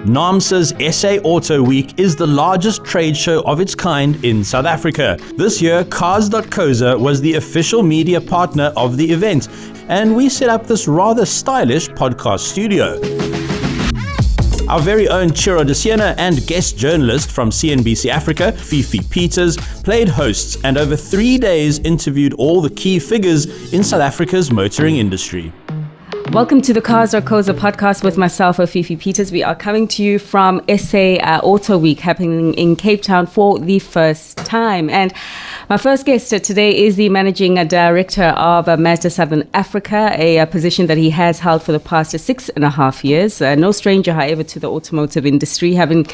Naamsa's SA Auto Week is the largest trade show of its kind in South Africa. This year, Cars.co.za was the official media partner of the event, and we set up this rather stylish podcast studio. Our very own Chiro de Siena and guest journalist from CNBC Africa, Fifi Peters, played hosts and over 3 days interviewed all the key figures in South Africa's motoring industry. Welcome to the Cars.co.za podcast with myself, Fifi Peters. We are coming to you from SA Auto Week happening in Cape Town for the first time. And my first guest today is the Managing Director of Mazda Southern Africa, a position that he has held for the past 6.5 years. No stranger, however, to the automotive industry, having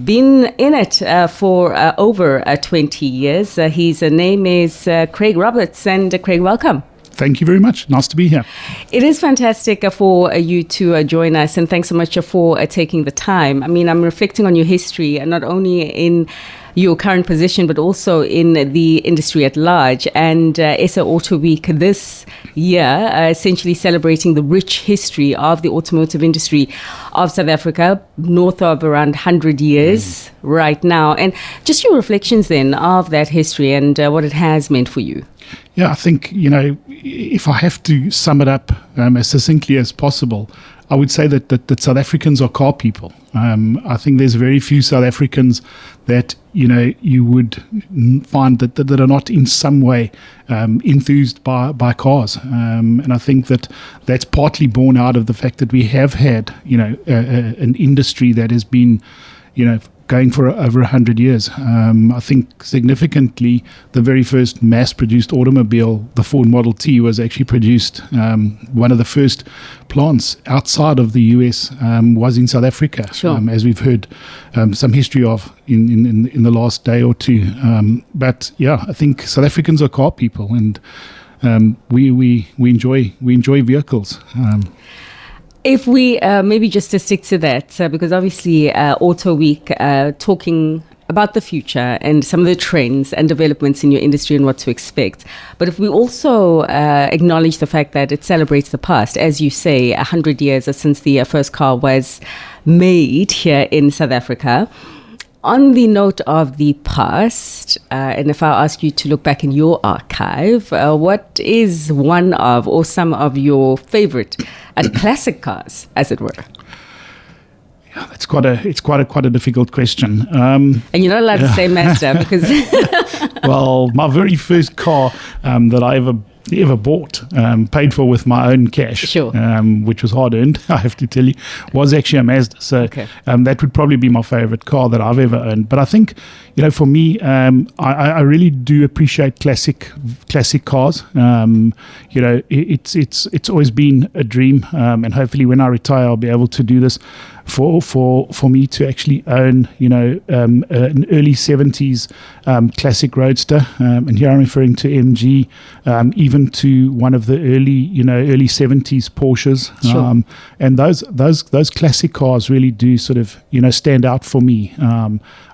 been in it for over 20 years. His name is Craig Roberts. And Craig, welcome. Thank you very much. Nice to be here. It is fantastic for you to join us, and thanks so much for taking the time. I mean, I'm reflecting on your history, and not only in your current position, but also in the industry at large. And SA Auto Week this year, essentially celebrating the rich history of the automotive industry of South Africa, north of around 100 years right now. And just your reflections then of that history and what it has meant for you. Yeah, I think, if I have to sum it up as succinctly as possible, I would say that South Africans are car people. I think there's very few South Africans that, you would find that are not in some way enthused by cars. And I think that's partly born out of the fact that we have had, an industry that has been, going for over 100 years. I think significantly, the very first mass-produced automobile, the Ford Model T, was actually produced. One of the first plants outside of the US was in South Africa, sure. As we've heard some history of in the last day or two. But yeah, I think South Africans are car people, and we enjoy vehicles. If we maybe just to stick to that, because obviously Auto Week talking about the future and some of the trends and developments in your industry and what to expect. But if we also acknowledge the fact that it celebrates the past, as you say, 100 years since the first car was made here in South Africa. On the note of the past, and if I ask you to look back in your archive, what is one of or some of your favorite classic cars, as it were? Yeah, it's quite a difficult question. And you're not allowed to say Mazda because well, my very first car that I ever bought, paid for with my own cash, sure. Which was hard earned, I have to tell you, was actually a Mazda. So okay. That would probably be my favorite car that I've ever owned. But I think, for me, I really do appreciate classic cars. It's always been a dream, and hopefully when I retire, I'll be able to do this. For me to actually own, an early 70s classic roadster, and here I'm referring to MG, even to one of the early 70s Porsches, sure. And those classic cars really do sort of stand out for me.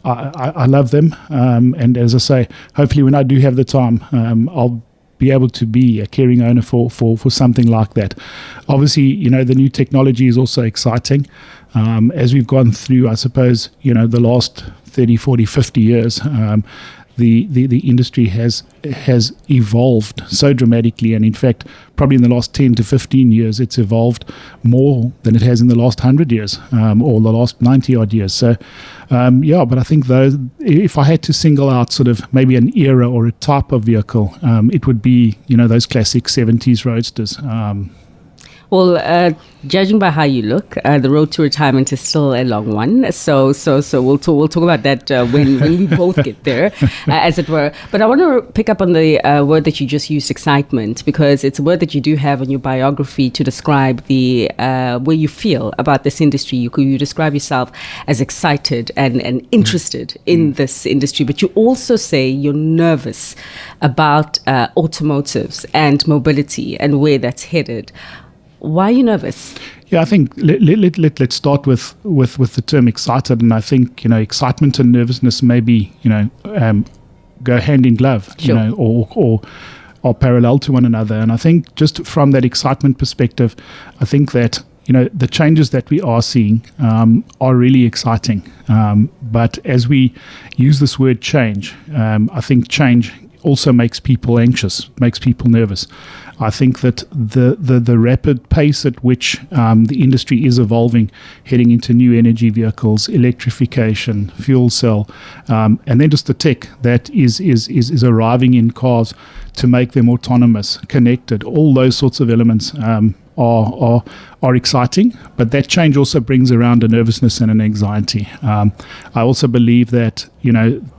I love them, and as I say, hopefully when I do have the time, I'll be able to be a caring owner for something like that. Obviously, the new technology is also exciting. As we've gone through, I suppose, the last 30, 40, 50 years, the industry has evolved so dramatically, and in fact, probably in the last 10 to 15 years, it's evolved more than it has in the last 100 years, or the last 90 odd years. So, but I think if I had to single out sort of maybe an era or a type of vehicle, it would be, those classic 70s roadsters. Well, judging by how you look, the road to retirement is still a long one. So we'll talk about that when we both get there, as it were. But I want to pick up on the word that you just used, excitement, because it's a word that you do have in your biography to describe the way you feel about this industry. You describe yourself as excited and interested in this industry, but you also say you're nervous about automotives and mobility and where that's headed. Why are you nervous? Yeah, I think let's start with the term excited, and I think excitement and nervousness maybe go hand in glove, sure. or are parallel to one another. And I think just from that excitement perspective, I think that the changes that we are seeing are really exciting. But as we use this word change, I think change also makes people anxious, makes people nervous. I think that the rapid pace at which the industry is evolving, heading into new energy vehicles, electrification, fuel cell, and then just the tech that is arriving in cars to make them autonomous, connected, all those sorts of elements are exciting, but that change also brings around a nervousness and an anxiety. I also believe that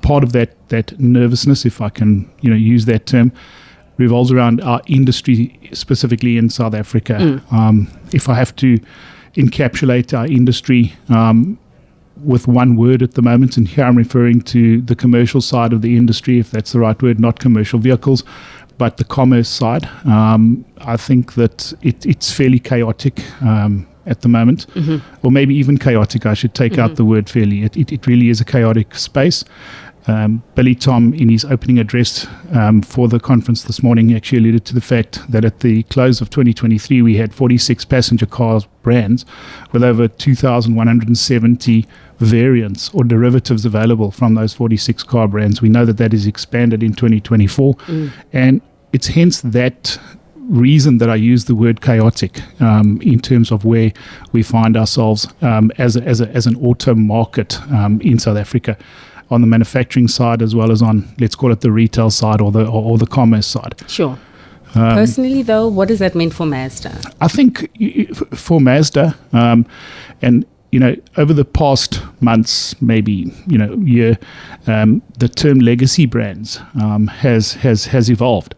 part of that nervousness, if I can use that term, revolves around our industry, specifically in South Africa. If I have to encapsulate our industry with one word at the moment, and here I'm referring to the commercial side of the industry, if that's the right word, not commercial vehicles, but the commerce side, I think that it's fairly chaotic at the moment, or maybe even chaotic. I should take out the word fairly. It really is a chaotic space. Billy Tom, in his opening address for the conference this morning, actually alluded to the fact that at the close of 2023, we had 46 passenger cars brands with over 2,170 variants or derivatives available from those 46 car brands. We know that is expanded in 2024, and it's hence that reason that I use the word chaotic in terms of where we find ourselves as an auto market in South Africa, on the manufacturing side as well as on, let's call it, the retail side or the commerce side. Sure. Personally, though, what does that mean for Mazda? I think for Mazda, and over the past months, maybe year, the term legacy brands has evolved,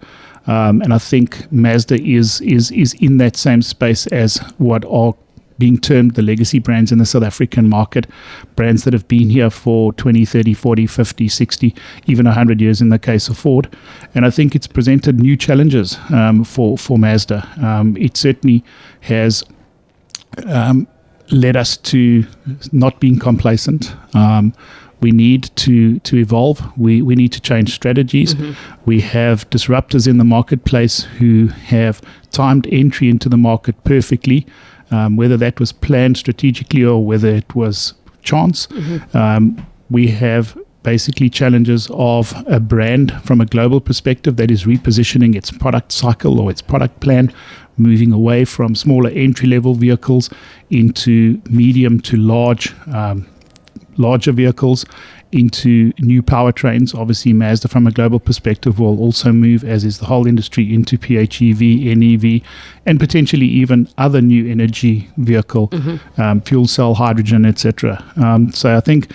and I think Mazda is in that same space as what are being termed the legacy brands in the South African market, brands that have been here for 20, 30, 40, 50, 60, even 100 years in the case of Ford. And I think it's presented new challenges for Mazda. It certainly has led us to not being complacent. We need to evolve. We need to change strategies. We have disruptors in the marketplace who have timed entry into the market perfectly, whether that was planned strategically or whether it was chance. We have basically challenges of a brand from a global perspective that is repositioning its product cycle or its product plan, moving away from smaller entry-level vehicles into medium to larger vehicles, into new powertrains. Obviously, Mazda from a global perspective will also move, as is the whole industry, into PHEV, NEV, and potentially even other new energy vehicle, fuel cell, hydrogen, etc. So I think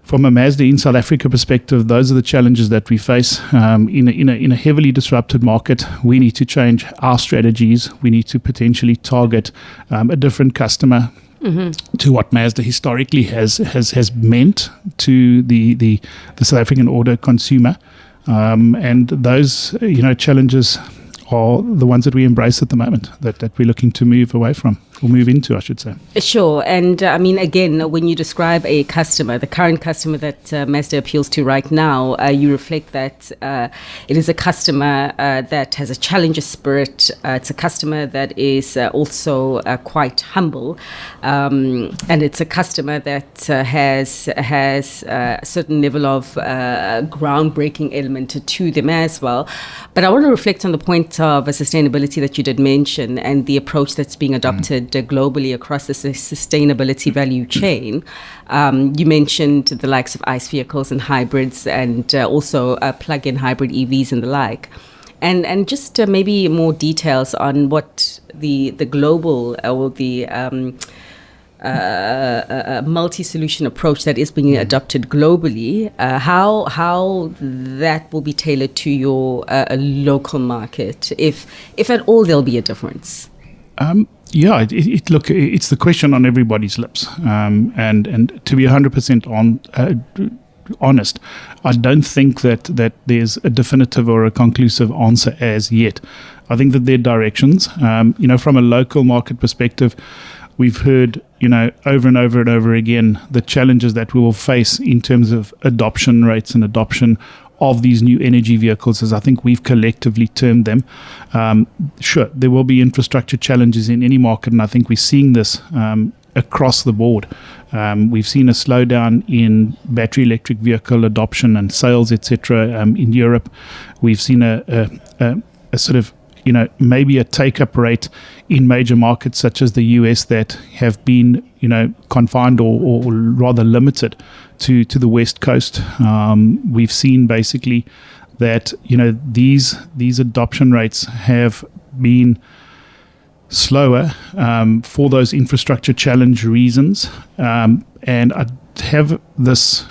from a Mazda in South Africa perspective, those are the challenges that we face in a heavily disrupted market. We need to change our strategies. We need to potentially target a different customer to what Mazda historically has meant to the South African auto consumer, and those challenges are the ones that we embrace at the moment, that we're looking to move away from, or move into, I should say. Sure. And I mean, again, when you describe a customer, the current customer that Mazda appeals to right now, you reflect that it is a customer that has a challenger spirit. It's a customer that is also quite humble. And it's a customer that has a certain level of groundbreaking element to them as well. But I want to reflect on the point of sustainability that you did mention and the approach that's being adopted globally across the sustainability value chain. You mentioned the likes of ICE vehicles and hybrids, and also plug-in hybrid EVs and the like. And just maybe more details on what the global or the multi-solution approach that is being adopted globally, how that will be tailored to your local market, if at all there'll be a difference. Look, it's the question on everybody's lips, and to be 100% honest, I don't think that there's a definitive or a conclusive answer as yet. I think that there are directions. From a local market perspective, we've heard, over and over and over again, the challenges that we will face in terms of adoption rates and adoption of these new energy vehicles, as I think we've collectively termed them. Sure, there will be infrastructure challenges in any market, and I think we're seeing this across the board. We've seen a slowdown in battery electric vehicle adoption and sales, etc. In Europe. We've seen a sort of, maybe a take-up rate in major markets such as the US that have been, confined or rather limited to the West Coast. We've seen basically that, these adoption rates have been slower for those infrastructure challenge reasons. And I have this,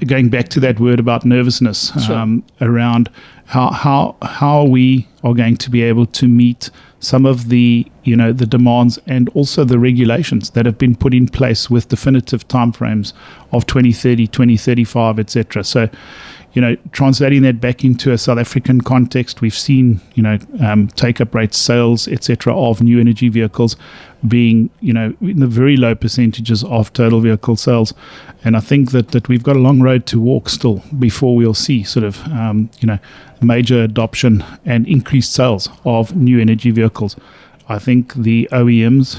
going back to that word about nervousness, Sure. around how we are going to be able to meet some of the the demands and also the regulations that have been put in place with definitive timeframes of 2030, 2035, etc. So, translating that back into a South African context, we've seen take-up rates, sales, etc. of new energy vehicles being in the very low percentages of total vehicle sales, and I think that we've got a long road to walk still before we'll see sort of major adoption and increased sales of new energy vehicles. I think the OEMs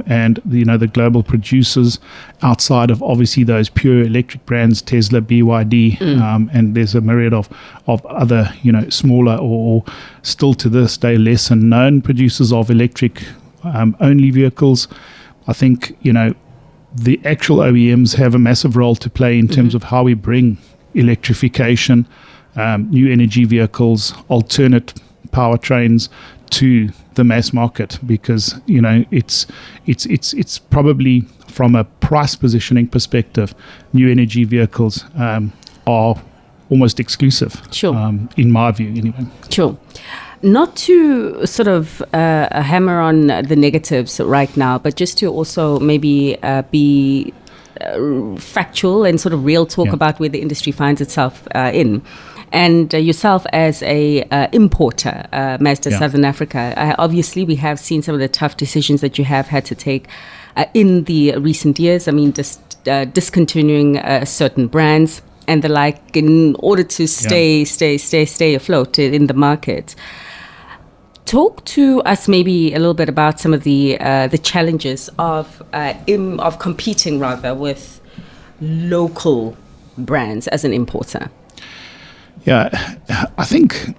and the global producers outside of obviously those pure electric brands, Tesla, BYD, and there's a myriad of other smaller or still to this day lesser known producers of electric only vehicles. I think the actual OEMs have a massive role to play in terms of how we bring electrification, new energy vehicles, alternate powertrains to the mass market, because it's probably from a price positioning perspective, new energy vehicles are almost exclusive. Sure. In my view, anyway. Sure. Not to sort of hammer on the negatives right now, but just to also maybe be factual and sort of real talk about where the industry finds itself in. And yourself as a importer, Mazda Southern Africa, obviously we have seen some of the tough decisions that you have had to take in the recent years. I mean, just discontinuing certain brands and the like in order to stay afloat in the market. Talk to us maybe a little bit about some of the challenges of competing rather with local brands as an importer. Yeah, I think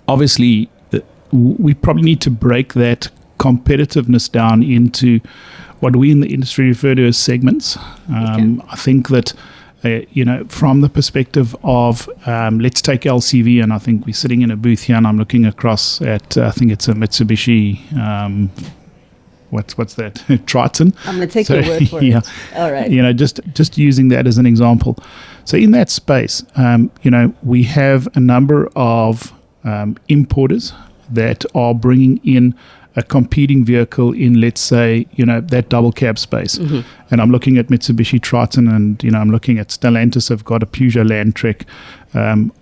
obviously we probably need to break that competitiveness down into what we in the industry refer to as segments. I think that, from the perspective of, let's take LCV, and I think we're sitting in a booth here and I'm looking across at, I think it's a Mitsubishi, what's that? Triton. I'm going to take your word for it. All right. Just using that as an example. So in that space, we have a number of importers that are bringing in a competing vehicle in, let's say, that double cab space. And I'm looking at Mitsubishi Triton, and I'm looking at Stellantis. I've got a Peugeot Landtrek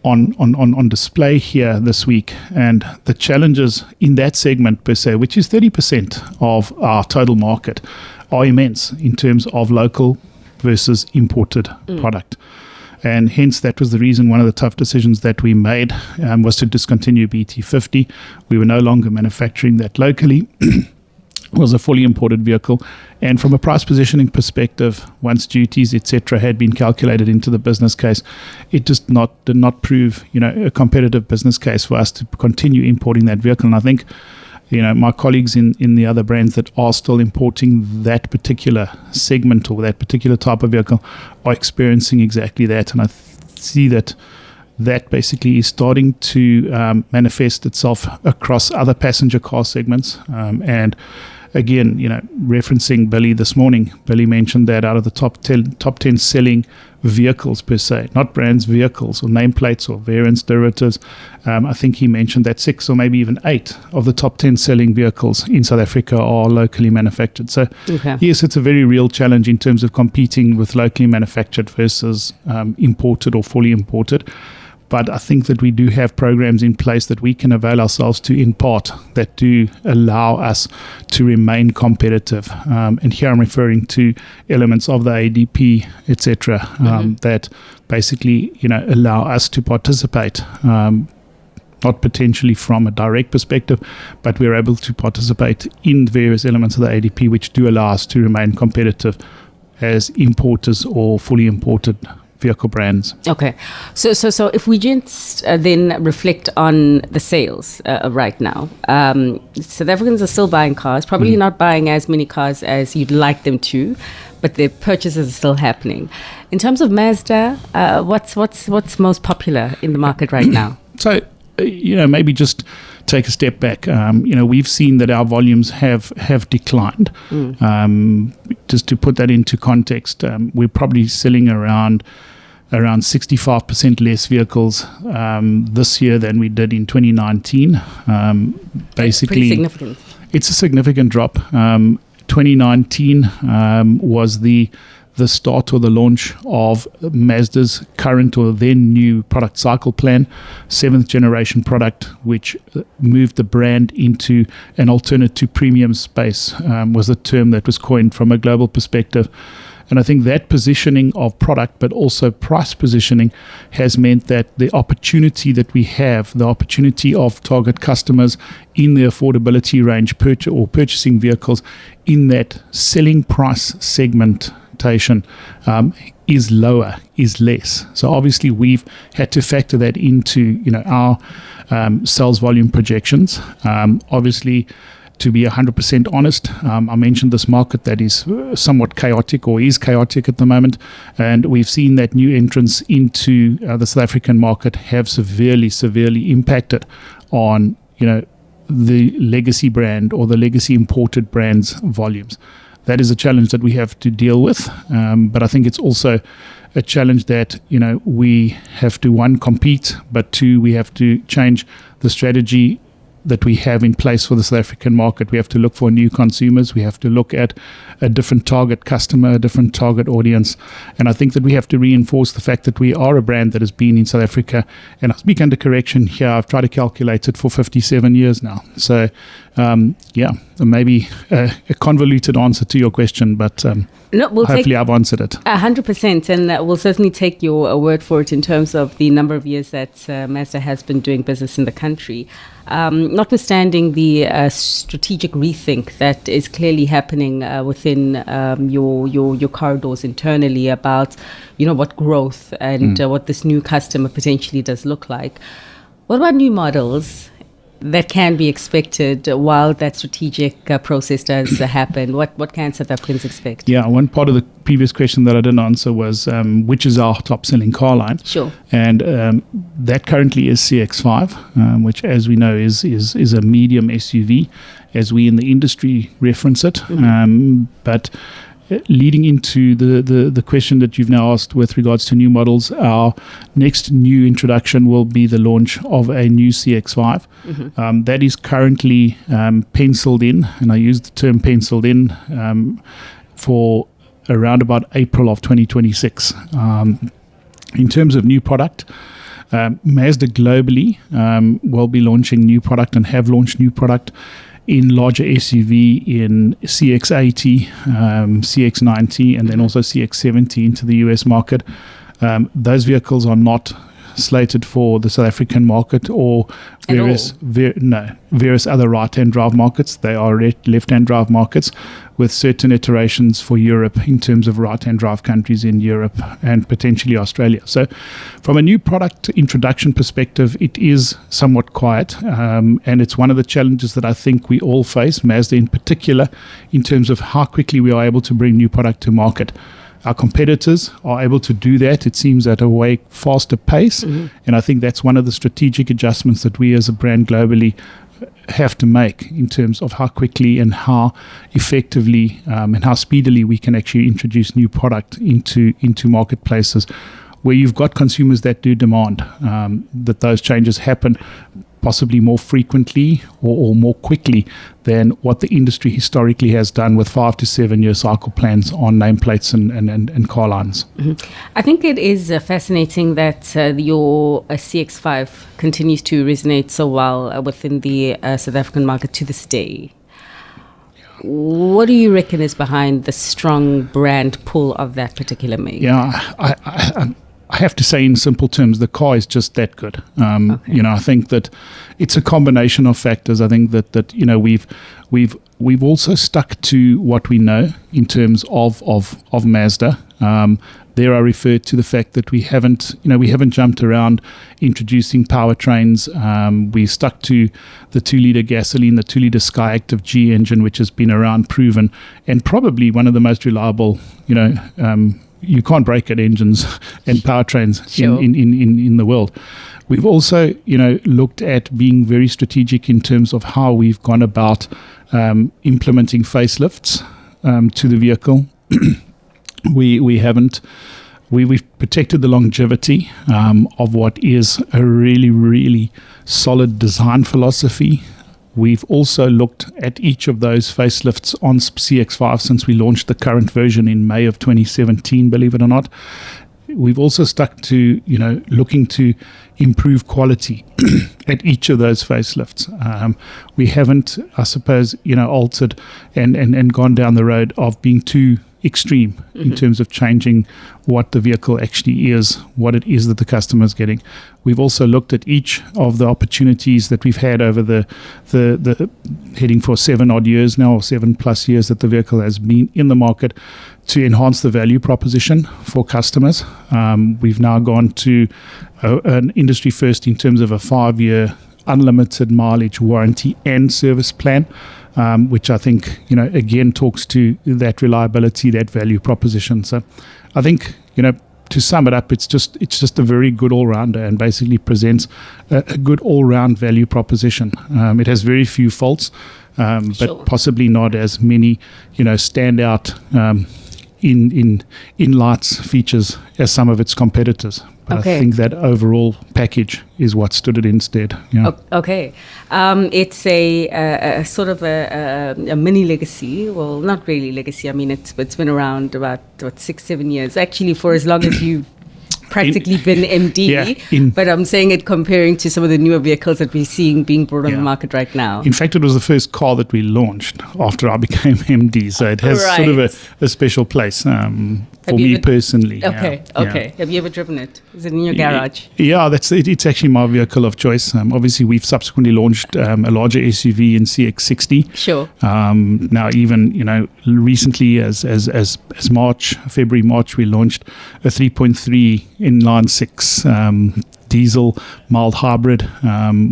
on display here this week, and the challenges in that segment per se, which is 30% of our total market, are immense in terms of local versus imported product. And hence, that was the reason one of the tough decisions that we made was to discontinue BT50. We were no longer manufacturing that locally. It was a fully imported vehicle. And from a price positioning perspective, once duties, etc., had been calculated into the business case, it just did not prove, a competitive business case for us to continue importing that vehicle. And I think, my colleagues in the other brands that are still importing that particular segment or that particular type of vehicle are experiencing exactly that. And I see that basically is starting to manifest itself across other passenger car segments. And again, referencing Billy this morning, Billy mentioned that out of the top 10 selling vehicles per se, not brands, vehicles or nameplates or variants, derivatives, I think he mentioned that 6 or maybe even 8 of the top 10 selling vehicles in South Africa are locally manufactured. So yes, it's a very real challenge in terms of competing with locally manufactured versus imported or fully imported. But I think that we do have programs in place that we can avail ourselves to in part that do allow us to remain competitive. And here I'm referring to elements of the ADP, etc., that basically, allow us to participate. Not potentially from a direct perspective, but we're able to participate in various elements of the ADP, which do allow us to remain competitive as importers or fully imported vehicle brands. Okay, so if we just then reflect on the sales right now, South Africans are still buying cars, probably not buying as many cars as you'd like them to, but their purchases are still happening. In terms of Mazda, what's most popular in the market right now? So, maybe just take a step back. We've seen that our volumes have declined. Just to put that into context, we're probably selling around 65% less vehicles this year than we did in 2019. Basically, pretty significant. It's a significant drop. 2019 was the start or the launch of Mazda's current or then new product cycle plan, 7th generation product, which moved the brand into an alternate to premium space, was a term that was coined from a global perspective. And I think that positioning of product, but also price positioning, has meant that the opportunity that we have, the opportunity of target customers in the affordability range purchasing vehicles in that selling price segmentation is lower, is less. So obviously we've had to factor that into our sales volume projections. Obviously, to be 100% honest, I mentioned this market that is somewhat chaotic or is chaotic at the moment, and we've seen that new entrants into the South African market have severely impacted on the legacy brand or the legacy imported brands volumes. That is a challenge that we have to deal with, but I think it's also a challenge that we have to, one, compete, but two, we have to change the strategy that we have in place for the South African market. We have to look for new consumers. We have to look at a different target customer, a different target audience. And I think that we have to reinforce the fact that we are a brand that has been in South Africa. And I speak under correction here, I've tried to calculate it for 57 years now. So, maybe a convoluted answer to your question, but hopefully I've answered it. 100%, and we'll certainly take your word for it in terms of the number of years that Mazda has been doing business in the country. Notwithstanding the strategic rethink that is clearly happening within your corridors internally about what growth and what this new customer potentially does look like. What about new models that can be expected while that strategic process does happen? What can South Africans expect? Yeah, one part of the previous question that I didn't answer was which is our top selling car line. Sure. And that currently is CX-5, which, as we know, is a medium SUV, as we in the industry reference it. But leading into the question that you've now asked with regards to new models, our next new introduction will be the launch of a new CX-5. That is currently penciled in, and I use the term penciled in, for around about April of 2026. In terms of new product, Mazda globally will be launching new product and have launched new product in larger SUV in CX-80, CX-90, and then also CX-70 into the US market. Those vehicles are not slated for the South African market or various other right-hand drive markets. They are left-hand drive markets with certain iterations for Europe in terms of right-hand drive countries in Europe and potentially Australia. So from a new product introduction perspective, it is somewhat quiet, and it's one of the challenges that I think we all face, Mazda in particular, in terms of how quickly we are able to bring new product to market. Our competitors are able to do that, it seems, at a way faster pace. And I think that's one of the strategic adjustments that we as a brand globally have to make in terms of how quickly and how effectively and how speedily we can actually introduce new product into marketplaces where you've got consumers that do demand that those changes happen possibly more frequently or more quickly than what the industry historically has done with 5 to 7 year cycle plans on nameplates and car lines. I think it is fascinating that your CX-5 continues to resonate so well within the South African market to this day. What do you reckon is behind the strong brand pull of that particular make? Yeah, I have to say in simple terms, the car is just that good. Okay. I think that it's a combination of factors. I think that we've also stuck to what we know in terms of Mazda. There I refer to the fact that we haven't jumped around introducing powertrains. We stuck to the 2-liter gasoline, the 2-liter Skyactiv G engine, which has been around, proven, and probably one of the most reliable, you can't break it engines and powertrains Sure. in the world. We've also, looked at being very strategic in terms of how we've gone about implementing facelifts to the vehicle. We've protected the longevity of what is a really, really solid design philosophy. We've also looked at each of those facelifts on CX-5 since we launched the current version in May of 2017, believe it or not. We've also stuck to, looking to improve quality at each of those facelifts. We haven't, I suppose, altered and gone down the road of being too extreme in terms of changing what the vehicle actually is, what it is that the customer is getting. We've also looked at each of the opportunities that we've had over the heading for 7 odd years now, or 7+ years that the vehicle has been in the market, to enhance the value proposition for customers. We've now gone to an industry first in terms of a 5-year unlimited mileage warranty and service plan, which I think, again, talks to that reliability, that value proposition. So I think, to sum it up, it's just a very good all-rounder and basically presents a good all-round value proposition. It has very few faults, Sure. but possibly not as many, standout in lights features as some of its competitors. But Okay. I think that overall package is what stood it instead. Yeah. Okay. It's a sort of a mini legacy. Well, not really legacy. I mean, it's been around about 6-7 years. Actually, for as long as you've practically been MD. Yeah, but I'm saying it comparing to some of the newer vehicles that we're seeing being brought on the Yeah. market right now. In fact, it was the first car that we launched after I became MD, so it has sort of a special place for me personally. Okay, Yeah. okay. Have you ever driven it? Is it in your garage? Yeah, that's it. It's actually my vehicle of choice. Obviously, we've subsequently launched a larger SUV in CX-60. Sure. Now, even recently, as February, March, we launched a 3.3 inline 6 diesel mild hybrid,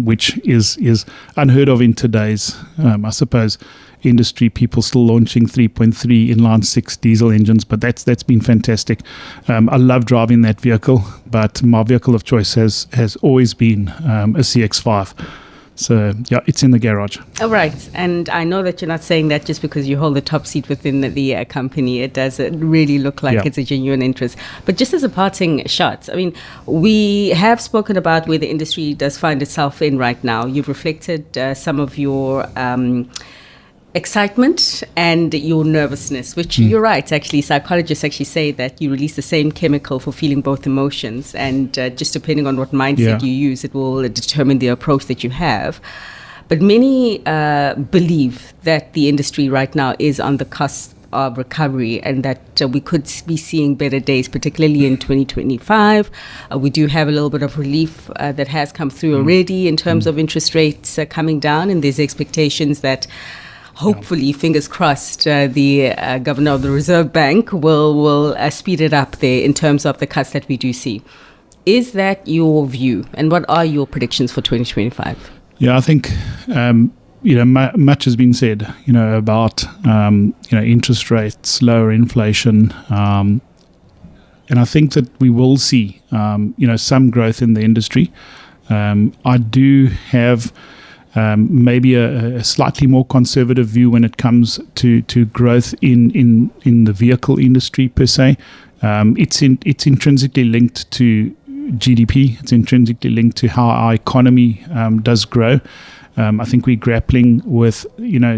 which is unheard of in today's, I suppose, industry. People still launching 3.3 inline 6 diesel engines, but that's been fantastic. I love driving that vehicle, but my vehicle of choice has always been a CX-5. So, yeah, it's in the garage. All right. And I know that you're not saying that just because you hold the top seat within the company. It does really look like it's a genuine interest. But just as a parting shot, I mean, we have spoken about where the industry does find itself in right now. You've reflected some of your excitement and your nervousness, which you're right, actually. Psychologists actually say that you release the same chemical for feeling both emotions, and just depending on what mindset you use, it will determine the approach that you have. But many believe that the industry right now is on the cusp of recovery, and that we could be seeing better days, particularly in 2025. We do have a little bit of relief that has come through already in terms of interest rates coming down, and there's expectations that hopefully, fingers crossed, the governor of the Reserve Bank will speed it up there in terms of the cuts that we do see. Is that your view? And what are your predictions for 2025? Yeah, I think, much has been said, about, interest rates, lower inflation. And I think that we will see, some growth in the industry. I do have maybe a slightly more conservative view when it comes to growth in the vehicle industry per se. It's intrinsically linked to GDP. It's intrinsically linked to how our economy does grow. I think we're grappling with,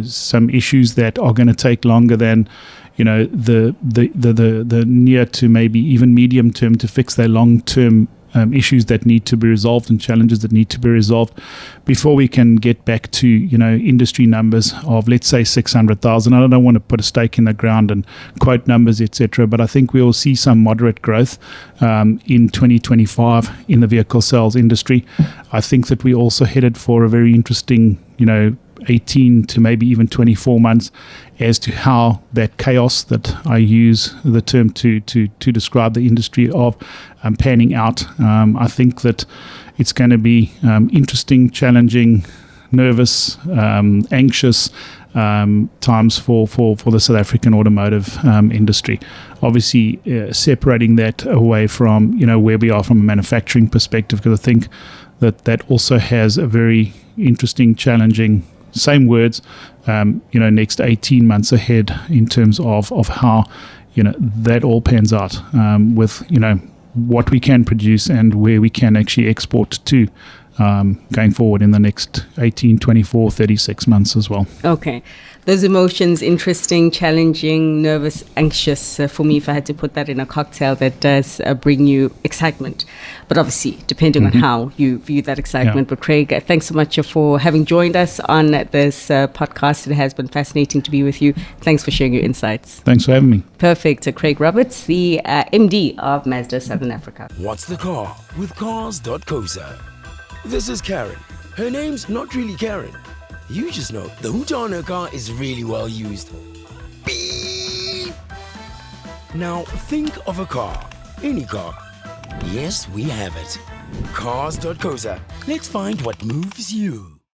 some issues that are going to take longer than, the near to maybe even medium term to fix their long term issues that need to be resolved and challenges that need to be resolved before we can get back to, industry numbers of, let's say, 600,000. I don't want to put a stake in the ground and quote numbers, etc. But I think we will see some moderate growth in 2025 in the vehicle sales industry. I think that we also headed for a very interesting, 18 to maybe even 24 months as to how that chaos that I use the term to describe the industry of panning out. I think that it's going to be interesting, challenging, nervous, anxious times for the South African automotive industry. Obviously, separating that away from where we are from a manufacturing perspective, because I think that also has a very interesting, challenging, same words, next 18 months ahead in terms of how that all pans out with what we can produce and where we can actually export to going forward in the next 18, 24, 36 months as well. Okay. Those emotions, interesting, challenging, nervous, anxious. For me, if I had to put that in a cocktail, that does bring you excitement. But obviously, depending on how you view that excitement. But Craig, thanks so much for having joined us on this podcast. It has been fascinating to be with you. Thanks for sharing your insights. Thanks for having me. Perfect. Craig Roberts, the MD of Mazda Southern Africa. What's the car with Cars.co.za? This is Karen. Her name's not really Karen. You just know the hooter on her car is really well used. Beep! Now think of a car. Any car. Yes, we have it. Cars.co.za. Let's find what moves you.